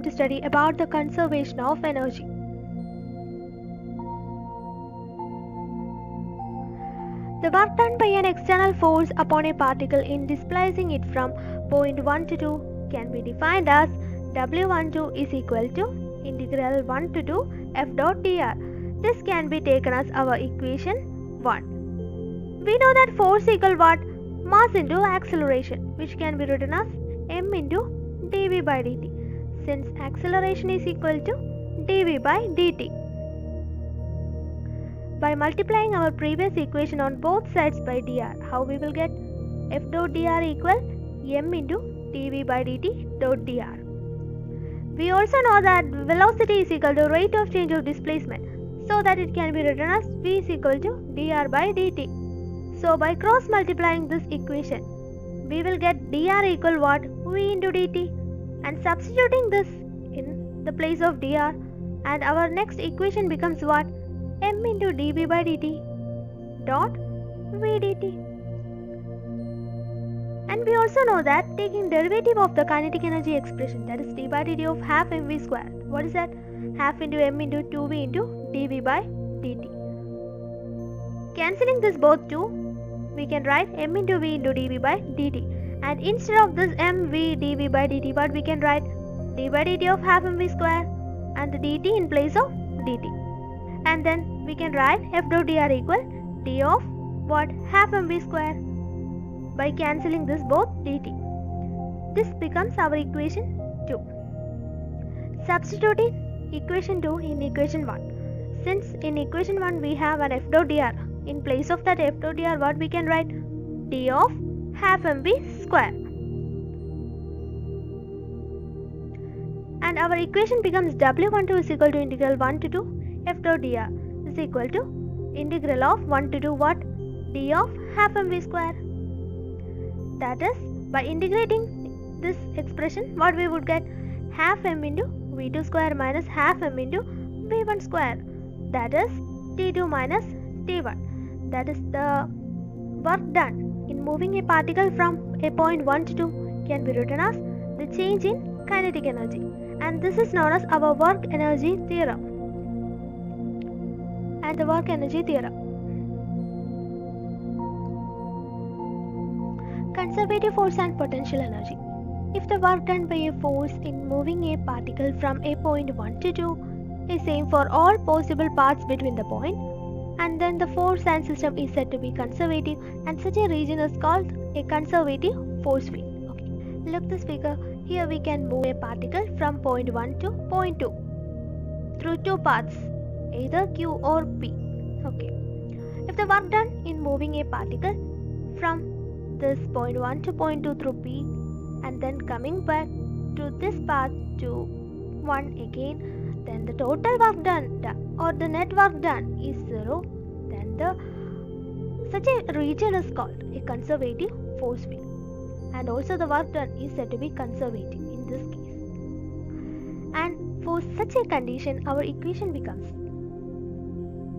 going to study about the conservation of energy. The work done by an external force upon a particle in displacing it from point 1 to 2 can be defined as W12 is equal to integral 1 to 2 F dot dr. This can be taken as our equation 1. We know that force equal what? Mass into acceleration, which can be written as m into dv by dt, since acceleration is equal to dv by dt. By multiplying our previous equation on both sides by dr, how we will get F dot dr equal m into dv by dt dot dr. We also know that velocity is equal to rate of change of displacement, so that it can be written as v is equal to dr by dt. So by cross multiplying this equation, we will get dr equal what? V into dt, and substituting this in the place of dr, and our next equation becomes what? M into dv by dt dot v dt. And we also know that taking derivative of the kinetic energy expression, that is d by dt of half mv square. What is that? Half into m into 2v into dv by dt. Cancelling this both two, we can write m into v into dv by dt. And instead of this mv dv by dt, what we can write? D by dt of half mv square and the dt in place of dt. And then we can write F dot dr equal d of what? Half mv square. By cancelling this both dt, this becomes our equation 2. Substituting equation 2 in equation 1. Since in equation 1 we have an F dot dr, in place of that F dot dr, what we can write? D of half mv square. And our equation becomes W12 is equal to integral 1 to 2 F dot dr is equal to integral of 1 to 2 what? D of half mv square. That is, by integrating this expression, what we would get? Half m into v2 square minus half m into v1 square. That is t2 minus t1. That is the work done in moving a particle from a point 1 to 2 can be written as the change in kinetic energy. And this is known as our work energy theorem. And the work energy theorem. Conservative force and potential energy. If the work done by a force in moving a particle from a point 1 to 2 is same for all possible paths between the point, and then the force and system is said to be conservative, and such a region is called a conservative force field. Okay. Look this figure. Here we can move a particle from point 1 to point 2 through two paths, either Q or P. Okay. If the work done in moving a particle from this point 1 to point 2 through P and then coming back to this path to 1 again, then the total work done or the net work done is 0, then such a region is called a conservative force field, and also the work done is said to be conservative in this case. And for such a condition, our equation becomes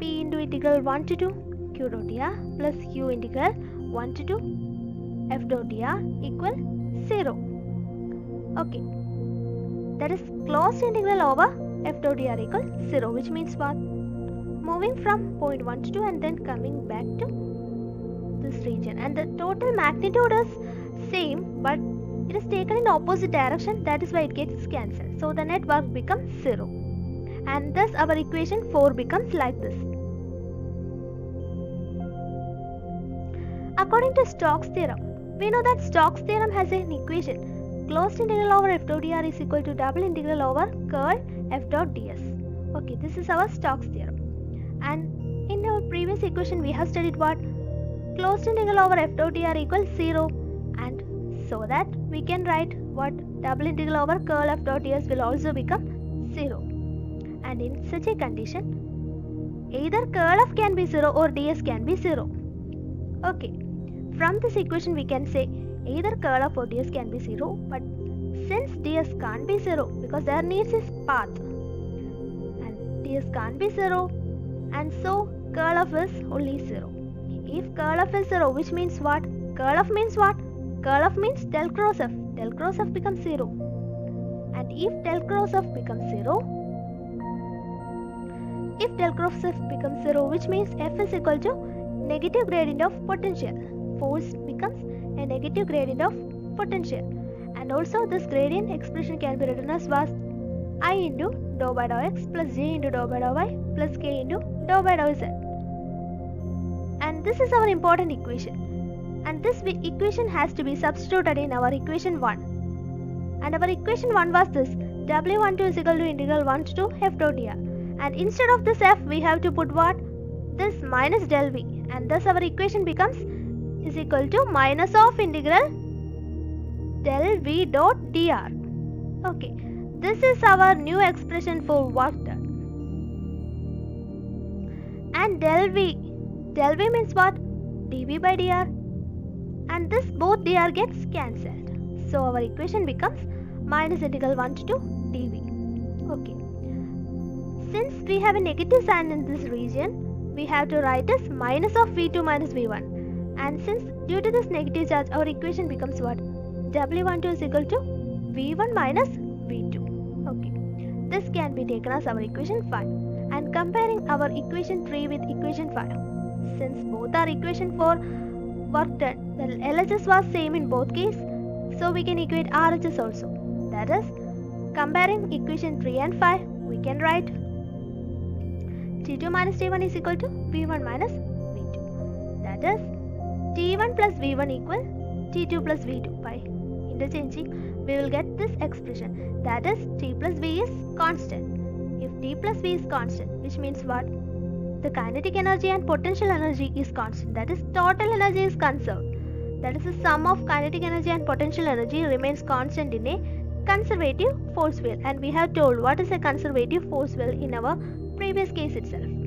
P into integral 1 to 2 Q dot dr plus Q integral 1 to 2 F dot dr equal 0. Okay, that is closed integral over F dot dr equal 0, which means what? Moving from point 1 to 2 and then coming back to this region, and the total magnitude is same, but it is taken in opposite direction. That is why it gets cancelled. So the net work becomes 0, and thus our equation 4 becomes like this. According to Stokes theorem, we know that Stokes theorem has an equation closed integral over F dot dr is equal to double integral over curl F dot ds. Okay, this is our Stokes theorem. And in our previous equation we have studied what? Closed integral over F dot dr equals 0, and so that we can write what? Double integral over curl F dot ds will also become 0. And in such a condition, either curl F can be 0 or ds can be 0. Okay. From this equation we can say either curl of or ds can be 0, but since ds can't be 0 because there needs is path and ds can't be 0, and so curl of is only 0. If curl of is 0, which means what? Curl of means what? Curl of means del cross f. Del cross f becomes 0. And if del cross F becomes 0, if del cross F becomes 0, which means F is equal to negative gradient of potential. Force becomes a negative gradient of potential. And also this gradient expression can be written as was I into dou by dou x plus j into dou by dou y plus k into dou by dou z. And this is our important equation. And this equation has to be substituted in our equation 1. And our equation 1 was this: W12 is equal to integral 1 to f dot dr. And instead of this f, we have to put what? This minus del v. And thus our equation becomes is equal to minus of integral del v dot dr. Okay, this is our new expression for work done. And del v means what? dv by dr. And this both dr gets cancelled. So our equation becomes minus integral 1 to 2 dv. Okay. Since we have a negative sign in this region, we have to write as minus of v2 minus v1. And since due to this negative charge, our equation becomes what? W12 is equal to v1 minus v2. Okay. This can be taken as our equation 5. And comparing our equation 3 with equation 5. Since both are equation 4 work done, the LHS was same in both cases. So we can equate RHS also. That is, comparing equation 3 and 5, we can write T2 minus T1 is equal to V1 minus V2. That is, T1 plus V1 equal T2 plus V2. By interchanging, we will get this expression. That is, T plus V is constant. If T plus V is constant, which means what? The kinetic energy and potential energy is constant. That is, total energy is conserved. That is, the sum of kinetic energy and potential energy remains constant in a conservative force field. And we have told what is a conservative force field in our previous case itself.